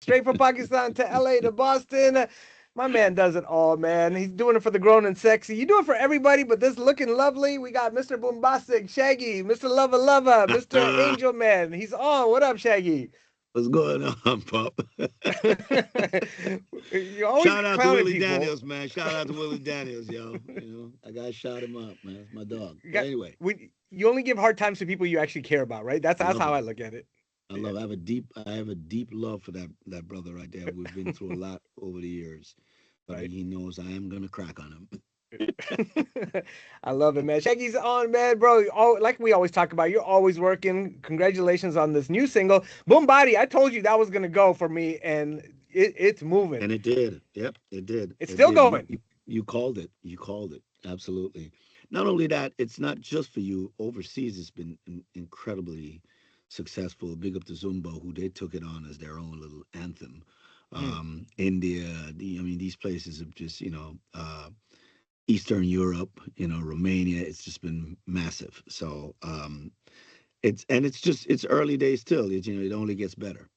straight from Pakistan to LA to Boston. My man does it all, man. He's doing it for the grown and sexy. You do it for everybody, but this looking lovely. We got Mr. Boombastic, Shaggy, Mr. Lover Lover, Mr. Angel Man. He's on. What up, Shaggy? What's going on, Pup? You're always Shout out to clowning Willie people. Daniels, man. Shout out to Willie Daniels, yo. I gotta shout him up, man. It's my dog. You But got anyway, you only give hard times to people you actually care about, right? That's I that's love how I him. look at it. I Yeah, love. I have a deep love for that brother right there. We've been through a lot over the years, but right. he knows I am gonna crack on him. I love it, man. Shaggy's on, man, bro. Like we always talk about, you're always working. Congratulations on this new single, Boom Body. I told you that was gonna go for me, and it's moving. And it did. Yep, it did. It's It still did. going. You called it. You called it. Absolutely. Not only that, it's not just for you. Overseas, it's been incredibly successful. Big up to Zumba, who they took it on as their own little anthem. Mm. India, I mean, these places have just, Eastern Europe, Romania. It's just been massive. So it's early days still. It only gets better.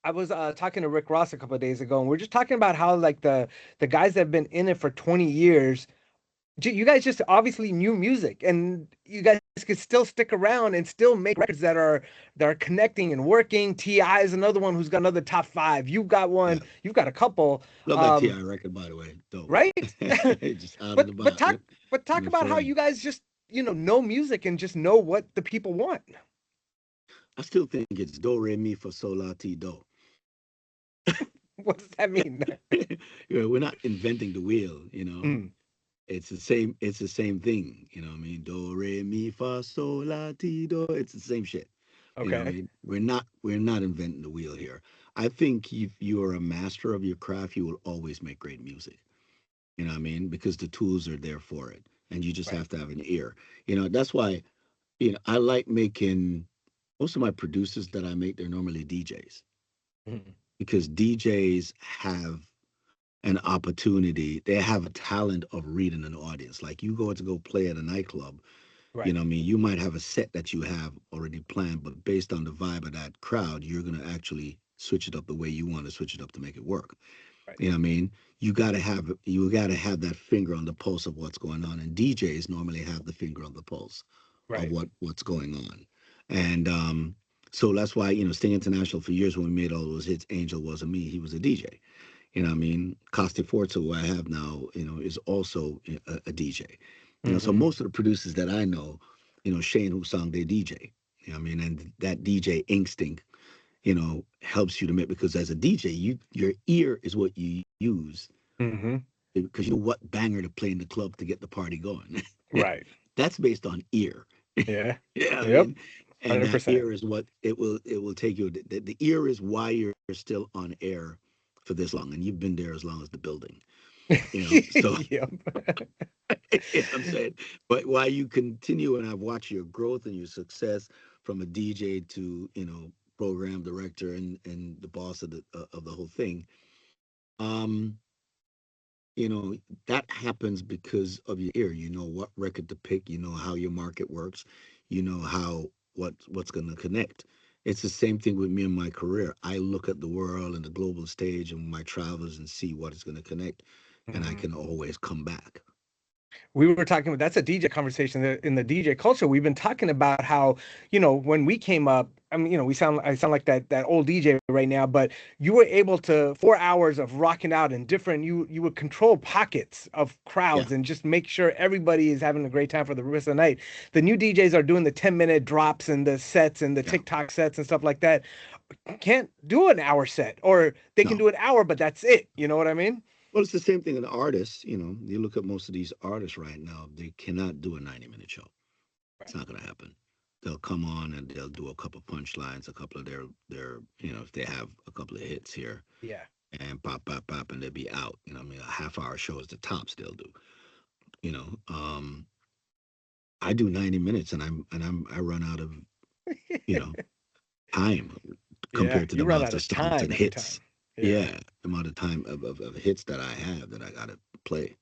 I was talking to Rick Ross a couple of days ago, and we're just talking about how like the guys that have been in it for 20 years, you guys just obviously knew music, and you guys could still stick around and still make records that are connecting and working. Ti is another one who's got another top five. You've got Yeah. one. You've got a couple. Love that Ti record, by the way. Dope. Right? Just out of but the but box. talk Yep. but talk about For how real. you guys just know music and just know what the people want. I still think it's do re mi fa sol la ti do. What does that mean? We're not inventing the wheel. Mm, It's the same thing. What I mean, do re mi fa sol la ti do. It's the same shit. What I okay. mean, we're not inventing the wheel here. I think if you are a master of your craft, you will always make great music. What I mean, because the tools are there for it, and you just Right. have to have an ear. That's why I like making most of my producers that I make. They're normally DJs Mm, because DJs have an opportunity. They have a talent of reading an audience. Like you go play at a nightclub, right. what I mean, you might have a set that you have already planned, but based on the vibe of that crowd, you're gonna actually switch it up the way you want to switch it up to make it work. Right. What I mean? You gotta have that finger on the pulse of what's going on. And DJs normally have the finger on the pulse of Right. what's going on. And so that's why, Sting International for years when we made all those hits, Angel wasn't me, he was a DJ. What I mean? Costi Forza, who I have now, is also a DJ. So Hmm. most of the producers that I know, Shane who sung, they DJ. What I mean? And that DJ instinct, helps you to make, because as a DJ, your ear is what you use Hmm. because you know what banger to play in the club to get the party going. Right. That's based on ear. Yeah. Yeah, I Yep. mean, and that 100%. ear is what it will take you. The ear is why you're still on air for this long, and you've been there as long as the building. So Yep. I'm saying, but why you continue, and I've watched your growth and your success from a DJ to program director and the boss of the whole thing. Um, that happens because of your ear. You know what record to pick. You know how your market works. You know how what's going to connect. It's the same thing with me and my career. I look at the world and the global stage and my travels and see what is going to connect, and I Mhm. can always come back. We were talking about, that's a DJ conversation in the DJ culture. We've been talking about how, when we came up, I mean, I sound like that old DJ right now, but you were able to 4 hours of rocking out and different, you would control pockets of Yeah. crowds and just make sure everybody is having a great time for the rest of the night. The new DJs are doing the 10-minute drops and the sets and the Yeah. TikTok sets and stuff like that. Can't do an hour set, or they can No. do an hour, but that's it. You know what I mean? Well, it's the same thing in artists. You look at most of these artists right now, they cannot do a 90-minute show. It's Right. not going to happen. They'll come on and they'll do a couple punchlines, a couple of their if they have a couple of hits here Yeah. and pop, pop, pop, and they'll be out. I mean, a half hour show is the tops they'll do. You know, um, I do 90 minutes I run out of, you know, time Yeah. compared to the You run amount out of of songs time and every hits. time. Yeah. Yeah. The amount of time of hits that I have that I got to play.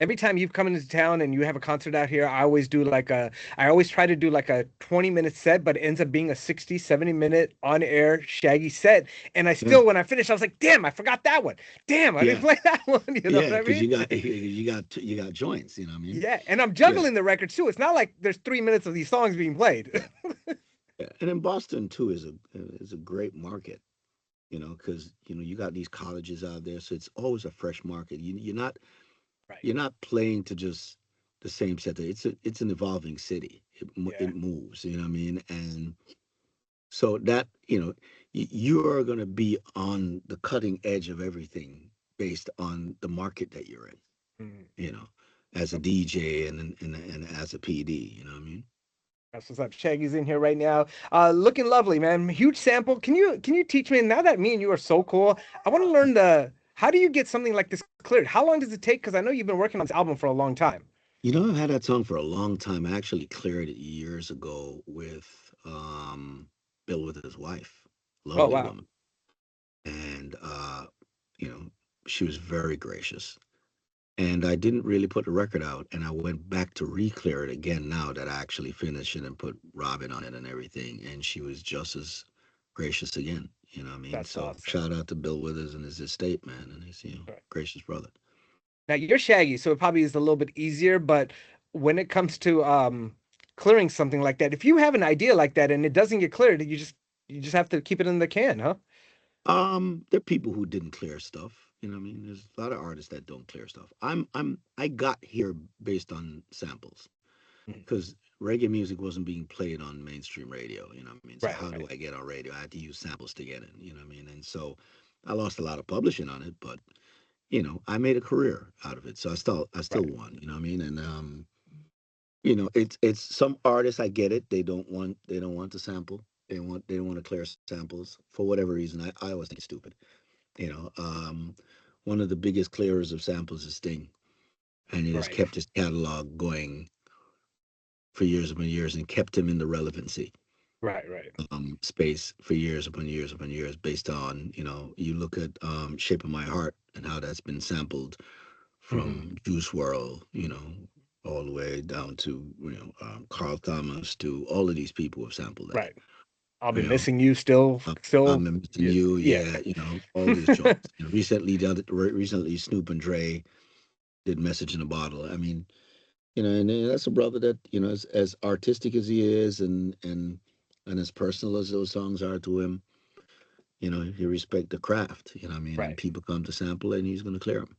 every time you've come into town and you have a concert out here, I always try to do like a 20-minute set, but it ends up being a 60, 70-minute on air Shaggy set. And I Yeah, still, when I finish, I was like, damn, I forgot that one. Damn, I didn't yeah, play that one. You know what yeah. I Because mean? you got joints. You know what I mean? Yeah. And I'm Yeah, juggling the records too. It's not like there's 3 minutes of these songs being played. yeah, yeah. And in Boston too is a great market. Because you got these colleges out there, so it's always a fresh market. You're not Right. you're not playing to just the same set. It's an evolving city. Yeah. It moves. You know what I mean? And so that you are going to be on the cutting edge of everything based on the market that you're in. Mhm. You know, as a DJ and as a PD. You know what I mean? That's what's up. Shaggy's in here right now. Looking lovely, man. Huge sample. Can you teach me? Now that me and you are so cool, I want to learn the how do you get something like this cleared? How long does it take? Because I know you've been working on this album for a long time. I've had that song for a long time. I actually cleared it years ago with Bill with his wife, Oh lovely wow. woman, and you know, she was very gracious. And I didn't really put the record out, and I went back to re-clear it again now that I actually finished it and put Robin on it and everything, and she was just as gracious again. You know what I mean? That's So awesome. shout out to Bill Withers and his estate, man, and his Right. gracious brother. Now you're Shaggy, so it probably is a little bit easier, but when it comes to clearing something like that, if you have an idea like that and it doesn't get cleared, you just have to keep it in the can, huh? There are people who didn't clear stuff. You know what I mean? There's a lot of artists that don't clear stuff. I got here based on samples Mhm. because reggae music wasn't being played on mainstream radio. You know what I mean? So Right, how do right, I get on radio? I had to use samples to get in. You know what I mean? And so I lost a lot of publishing on it, but I made a career out of it. So I still right. won. You know what I mean? And it's some artists, I get it. They don't want the sample. They don't want to clear samples for whatever reason. I always think it's stupid. You know, one of the biggest clearers of samples is Sting, and it has Right. kept his catalog going for years upon years and kept him in the relevancy Right, right. space for years upon years upon years. Based on you look at "Shape of My Heart" and how that's been sampled Hmm. from Juice World, all the way down to Carl Thomas, to all of these people have sampled that. Right. I'll be You know, missing you still, I'm still. missing Yeah. you, Yeah. yeah. All of these joints. Recently, Snoop and Dre did "Message in a Bottle." I mean, and that's a brother that as artistic as he is, and as personal as those songs are to him, he respect the craft. You know what I mean? And Right. people come to sample, and he's going to clear them.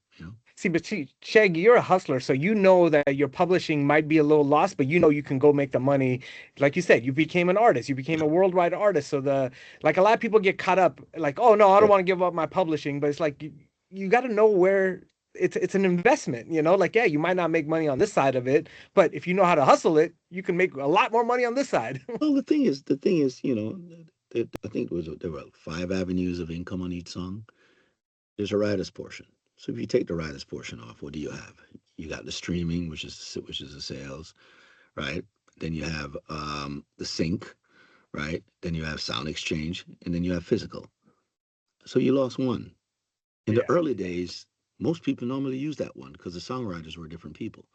See, Shaggy, you're a hustler, so you know that your publishing might be a little lost, but you know you can go make the money. Like you said, you became an artist, you became Yeah, a worldwide artist. So like a lot of people get caught up, like, oh no, I don't yeah. want to give up my publishing, but it's like you got to know where it's an investment, Like, yeah, you might not make money on this side of it, but if you know how to hustle it, you can make a lot more money on this side. Well, the thing is, I think there were 5 avenues of income on each song. There's a writer's portion. So if you take the writer's portion off, what do you have? You got the streaming, which is the sales, right? Then you have the sync, right? Then you have sound exchange, and then you have physical. So you lost one. In the Yeah, early days, most people normally use that one because the songwriters were different people,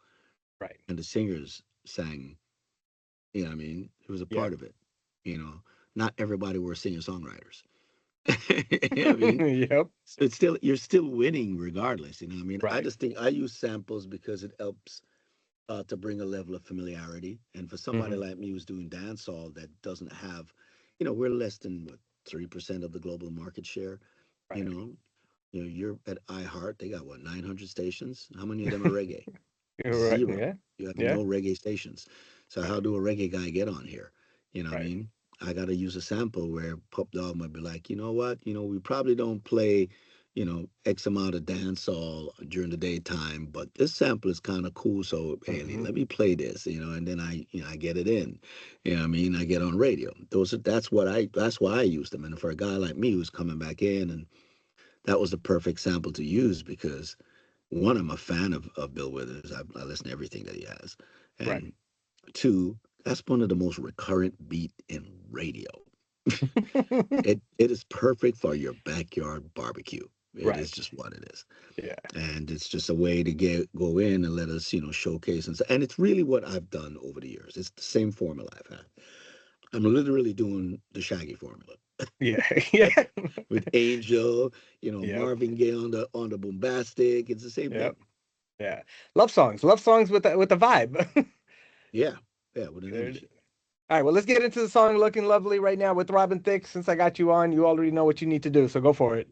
right. and the singers sang. You know what I mean? It was a Yeah. part of it. You know, not everybody were singer songwriters. You know what I mean? Yep. So you're still winning regardless. You know what I mean? I Right. just think I use samples because it helps to bring a level of familiarity. And for somebody Hmm. like me who's doing dancehall that doesn't have, we're less than what 3% of the global market share. You Right. know, you're at iHeart. They got what 900 stations. How many of them are reggae? You're right. Zero. Yeah. You have Yeah. no reggae stations. So Right. how do a reggae guy get on here? You know what I Right. mean? I got to use a sample where Pup Dawg might be like, you know what? We probably don't play, X amount of dancehall during the daytime, but this sample is kind of cool. So, hey, Hmm. let me play this, and then I get it in. You know what I mean? I get on radio. That's why I use them. And for a guy like me who's coming back in, and that was the perfect sample to use because one, I'm a fan of Bill Withers. I listen to everything that he has, Right. and two, that's one of the most recurrent beat in radio. It is perfect for your backyard barbecue. It Right. is just what it is. Yeah. And it's just a way to go in and let us, showcase. And it's really what I've done over the years. It's the same formula I've had. I'm literally doing the Shaggy formula Yeah. Yeah. with Angel, Yep. Marvin Gaye on the Boombastic. It's the same Yep. thing. Yeah. Love songs with the vibe. Yeah, yeah, with an There it is. energy. All right, well, let's get into the song "Looking Lovely" right now with Robin Thicke. Since I got you on, you already know what you need to do, so go for it.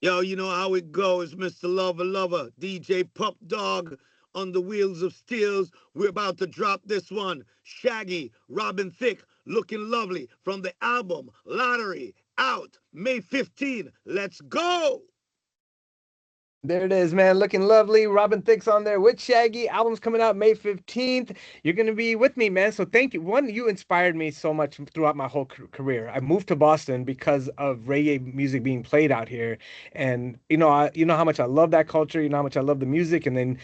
Yo, you know how it goes, Mr. Lover, DJ Pup Dawg on the wheels of steels. We're about to drop this one. Shaggy, Robin Thicke, looking lovely from the album Lottery, out May 15. Let's go! There it is, man. Looking lovely. Robin Thicke's on there with Shaggy. Album's coming out May 15th. You're going to be with me, man. So thank you. One, you inspired me so much throughout my whole career. I moved to Boston because of reggae music being played out here. And you know how much I love that culture, you know how much I love the music, and then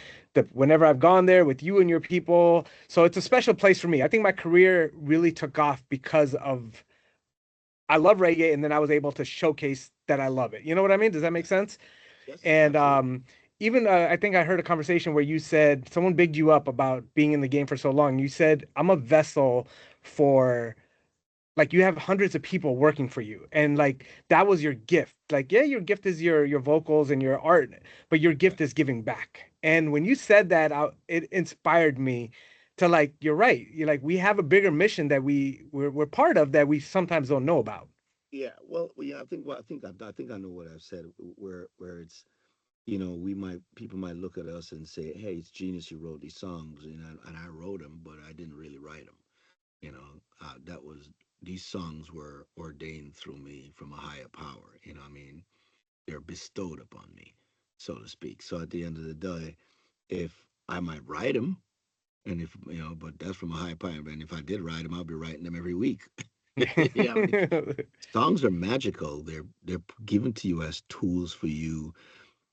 whenever I've gone there with you and your people, so it's a special place for me. I think my career really took off because of I love reggae and then I was able to showcase that I love it. You know what I mean? Does that make Yes, sense? yes, And absolutely. even I think I heard a conversation where you said someone bigged you up about being in the game for so long. You said, I'm a vessel for, like, you have hundreds of people working for you. And like that was your gift. Like, yeah, your gift is your vocals and your art, but your Right. gift is giving back. And when you said that, it inspired me to, like, you're right. You're like, we have a bigger mission that we're part of that we sometimes don't know about. Yeah, yeah, I think I know what I've said, where it's, we might people might look at us and say, "Hey, it's genius you wrote these songs," and I wrote them, but I didn't really write them. That was these songs were ordained through me from a higher power. I mean, they're bestowed upon me, so to speak. So at the end of the day, if I might write them, and if but that's from a higher power. And if I did write them, I'll be writing them every week. Yeah, I mean, songs are magical. They're given to you as tools for you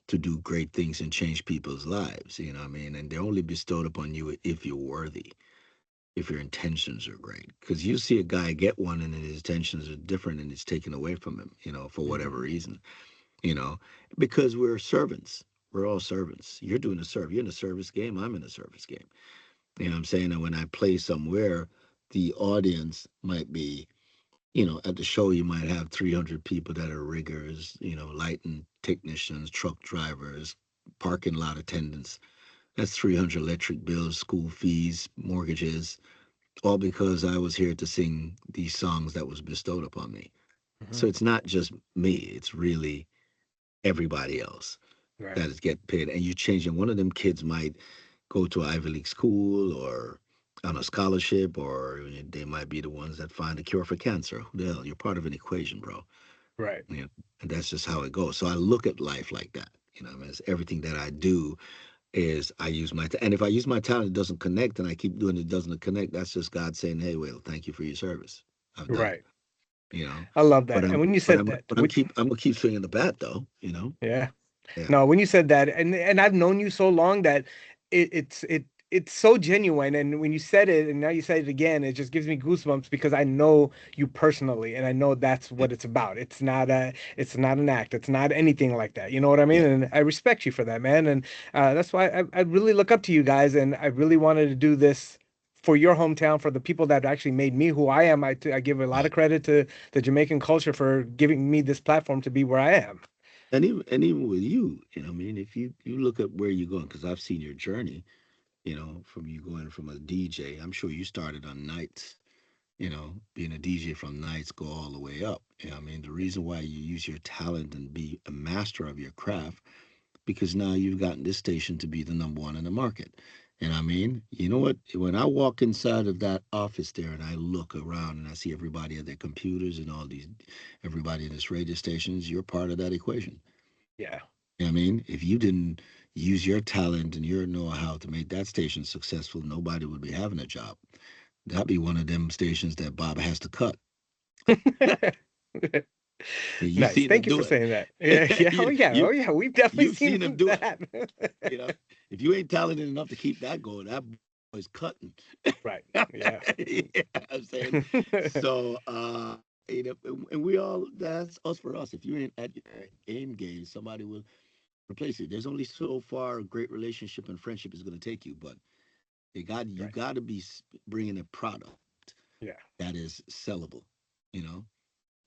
to do great things and change people's lives. You know what I mean? And they're only bestowed upon you if you're worthy, if your intentions are great. Because you see a guy get one and then his intentions are different and it's taken away from him, for whatever Mhm. reason, you know, because we're servants. We're all servants. You're doing a serve. You're in a service game. I'm in a service game. You know what I'm saying? And when I play somewhere, the audience might be, at the show, you might have 300 people that are riggers, lighting technicians, truck drivers, parking lot attendants. That's 300 electric bills, school fees, mortgages, all because I was here to sing these songs that was bestowed upon me. So Mhm. it's not just me, it's really everybody else Right. that is getting paid. And you change it. One of them kids might go to an Ivy League school or on a scholarship, or they might be the ones that find a cure for cancer. Who the hell? You're part of an equation, bro. Right. Yeah, and that's just how it goes. So I look at life like that. I mean, it's everything that I do is I use and if I use my talent, it doesn't connect, and I keep doing it, doesn't connect. That's just God saying, "Hey, well, thank you for your service. I've done it." Right. You know, I love but that. And when you but said I'm that, but I'm which, keep I'm gonna keep swinging the bat though. yeah, Yeah. no, when you said that, and I've known you so long that it's so genuine. And when you said it, and now you said it again, it just gives me goosebumps because I know you personally, and I know that's Yeah. what it's about. It's not an act. It's not anything like that. You know what I mean? Yeah. And I respect you for that, man. And that's why I really look up to you guys, and I really wanted to do this for your hometown, for the people that actually made me who I am. I give a lot of Right. credit to the Jamaican culture for giving me this platform to be where I am. And even with you, I mean, if you look at where you're going, because I've seen your journey, from you going from a DJ. I'm sure you started on nights, being a DJ from nights, go all the way up. I mean, the reason why you use your talent and be a master of your craft, because now you've gotten this station to be the number one in the market. And I mean, you know what? When I walk inside of that office there and I look around and I see everybody at their computers and everybody in this radio stations, you're part of that equation. Yeah. I mean, if you didn't use your talent and your know-how to make that station successful, nobody would be having a job. That'd be one of them stations that Bob has to cut. And you've Nice. seen him Thank you for do saying that. Yeah, it. yeah. Oh yeah. Oh yeah. We've definitely You've seen him seen do it. that. You know, if you ain't talented enough to keep that going, that boy's cutting. Right. Yeah. Yeah, I'm saying. So, You know, and we all, that's us for us. If you ain't at your aim game, somebody will replace it. There's only so far a great relationship and friendship is going to take you, but you Right. got to be bringing a product Yeah. that is sellable. You know,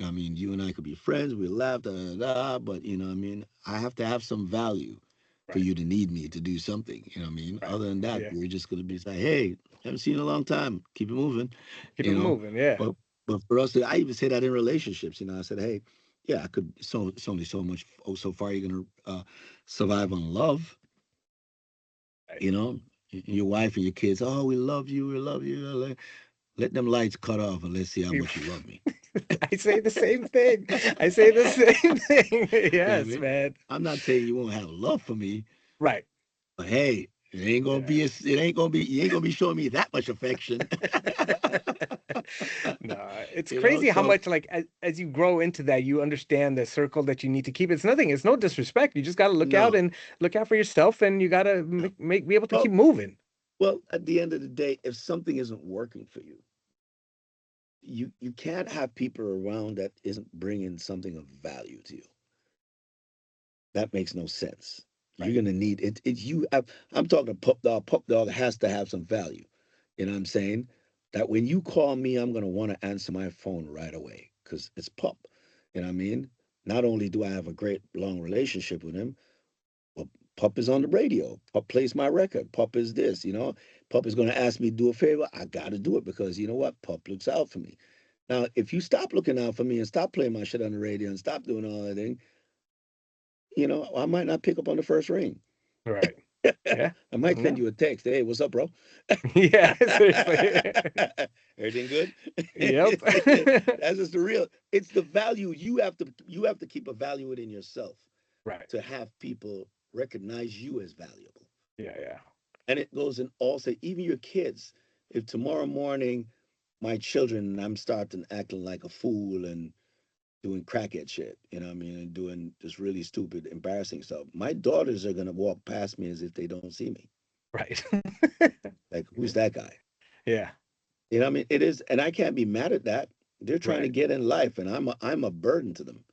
I mean, you and I could be friends. We laugh, da, da, da, but you know, what I mean, I have to have some value for Right. you to need me to do something. You know, what I mean, Right. other than that, Yeah. we're just going to be like, hey, haven't seen you in a long time. Keep it moving. Keep it You know, moving. Yeah. but for us, I even say that in relationships. You know, I said, hey, yeah, I could. So it's only so much. Oh, so far you're gonna survive on love. Right. You know, your wife and your kids. Oh, we love you. We love you. Let them lights cut off and let's see how much you love me. I say the same thing. I say the same thing. You know what I Yes, mean? man. I'm not saying you won't have love for me, Right. but hey, it ain't gonna Yeah. be. It ain't gonna be. You ain't gonna be showing me that much affection. No, it's You know. crazy how So much like as you grow into that, you understand the circle that you need to keep. It's nothing. It's no disrespect. You just got to look out no. and look out for yourself, and you got to make be able to keep Well, moving. well. At the end of the day, if something isn't working for you, you can't have people around that isn't bringing something of value to you. That makes no sense. You're Right. gonna need it. I'm talking Pup Dog. Pup Dog has to have some value. You know what I'm saying? That when you call me, I'm gonna want to answer my phone right away because it's Pup. You know what I mean? Not only do I have a great long relationship with him, but Pup is on the radio. Pup plays my record. Pup is this. You know, Pup is gonna ask me to do a favor. I gotta do it because you know what? Pup looks out for me. Now, if you stop looking out for me and stop playing my shit on the radio and stop doing all that thing, you know, I might not pick up on the first ring. Right. Yeah. I might send No. you a text. Hey, what's up, bro? Yeah. Seriously. Everything good? Yep. That's just the real. It's the value you have to keep a value within yourself Right. to have people recognize you as valuable. Yeah. Yeah. And it goes in all say, even your kids. If tomorrow morning my children, I'm starting acting like a fool and doing crackhead shit, you know what I mean, and doing just really stupid, embarrassing stuff. My daughters are gonna walk past me as if they don't see me. Right. Like, who's that guy? Yeah. You know what I mean? It is, and I can't be mad at that. They're trying to Right. get in life, and I'm a burden to them.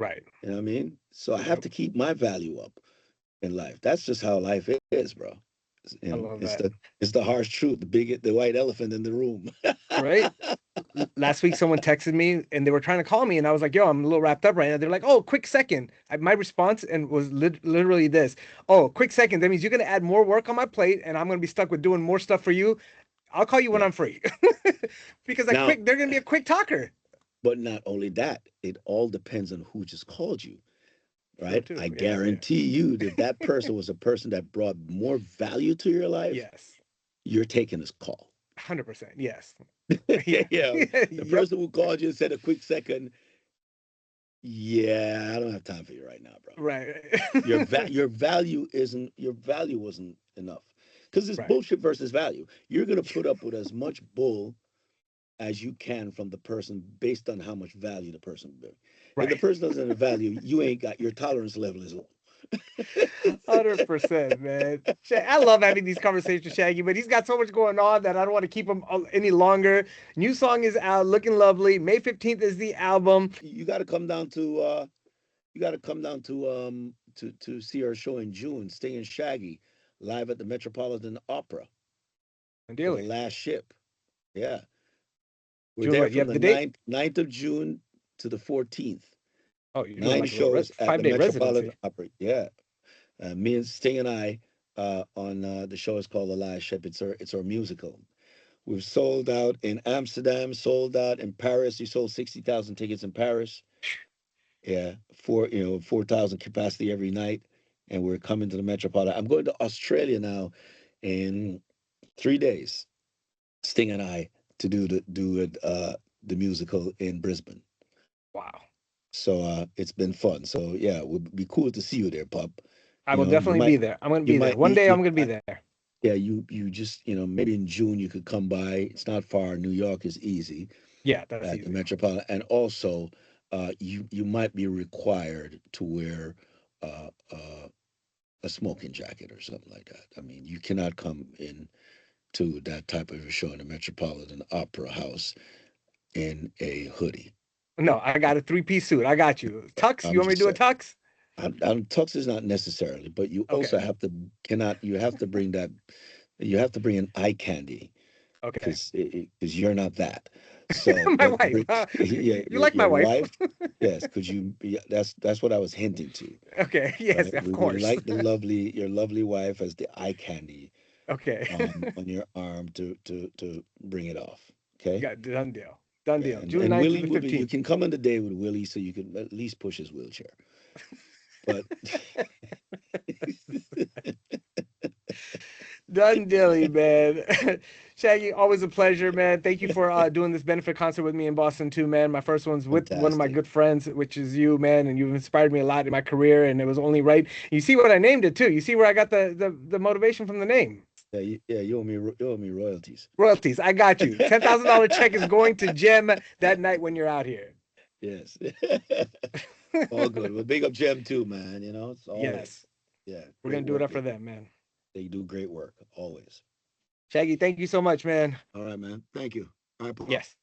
Right. You know what I mean? So I have Yep. to keep my value up in life. That's just how life is, bro. You I know, love it's that. the harsh truth, the white elephant in the room. Right. Last week someone texted me and they were trying to call me and I was like, yo, I'm a little wrapped up right now. They're like, oh, quick second. My response and was literally this. Oh, quick second. That means you're gonna add more work on my plate and I'm gonna be stuck with doing more stuff for you. I'll call you when Yeah. I'm free. Because like Now, quick, they're gonna be a quick talker. but not only that, it all depends on who just called you, True right? too. I Yeah, yeah. guarantee you that that person was a person that brought more value to your life. Yes. You're taking this call. 100%. Yes. Yeah. Yeah, the Yep. person who called you and said a quick second, yeah, I don't have time for you right now, bro. Right. Your value wasn't enough because it's Right. bullshit versus value. You're gonna put up with as much bull as you can from the person based on how much value the person brings. If the Right. person doesn't have value, you ain't got your tolerance level is low. 100%, man. I love having these conversations, Shaggy, but he's got so much going on that I don't want to keep him any longer. New song is out, looking lovely. May 15th is the album. You got to come down to to see our show in June. Stay in Shaggy live at the Metropolitan Opera for the Ideally. last ship. Yeah, we're June there what? You from have the the date? ninth of June to the 14th. Oh, you're doing Nine like a little shows at the 5-day Metropolitan residency. Opera. Yeah, me and Sting and I on the show is called The Last Ship. It's our musical. We've sold out in Amsterdam, sold out in Paris. We sold 60,000 tickets in Paris. Yeah, 4,000 capacity every night, and we're coming to the Metropolitan. I'm going to Australia now in 3 days. Sting and I to the musical in Brisbane. Wow. So it's been fun. So yeah, it would be cool to see you there, pup. I will definitely be there. I'm going to You be there. might One need day I'm going to be there. yeah, you just maybe in June you could come by. It's not far. New York is easy Yeah, that's at the easy. Metropolitan, and also you might be required to wear a smoking jacket or something like that. I mean, you cannot come in to that type of a show in the Metropolitan Opera House in a hoodie. No, I got a 3-piece suit. I got you. Tux? You I'm want me to just do a saying. tux? Tux is not necessarily, but you Okay. also have to cannot you have to bring that you have to bring an eye candy Okay. because you're not that. So, My but wife. yeah, You like my your wife? wife, yes, could you? Yeah, that's what I was hinting to, Okay. Yes, right? of We would course. like the lovely your lovely wife as the eye candy Okay. on your arm to bring it off. Okay. Got done deal. Done Yeah, deal. June and 9th to Willie the will be. You 15th. can come on the day with Willie, so you can at least push his wheelchair. But Done dilly, man. Shaggy, always a pleasure, man. Thank you for doing this benefit concert with me in Boston too, man. My first one's with one of my fantastic. good friends, which is you, man, and you've inspired me a lot in my career, and it was only right. You see what I named it too. You see where I got the motivation from the name. Yeah, you owe me royalties. Royalties. I got you. $10,000 check is going to Gem that night when you're out here. Yes. All good. Well, big up Gem too, man. You know, it's always, Yes. yeah, We're great gonna do it work up for they do. them, man. They do great work always. Shaggy, thank you so much, man. All right, man. Thank you. All right, Pop. Yes.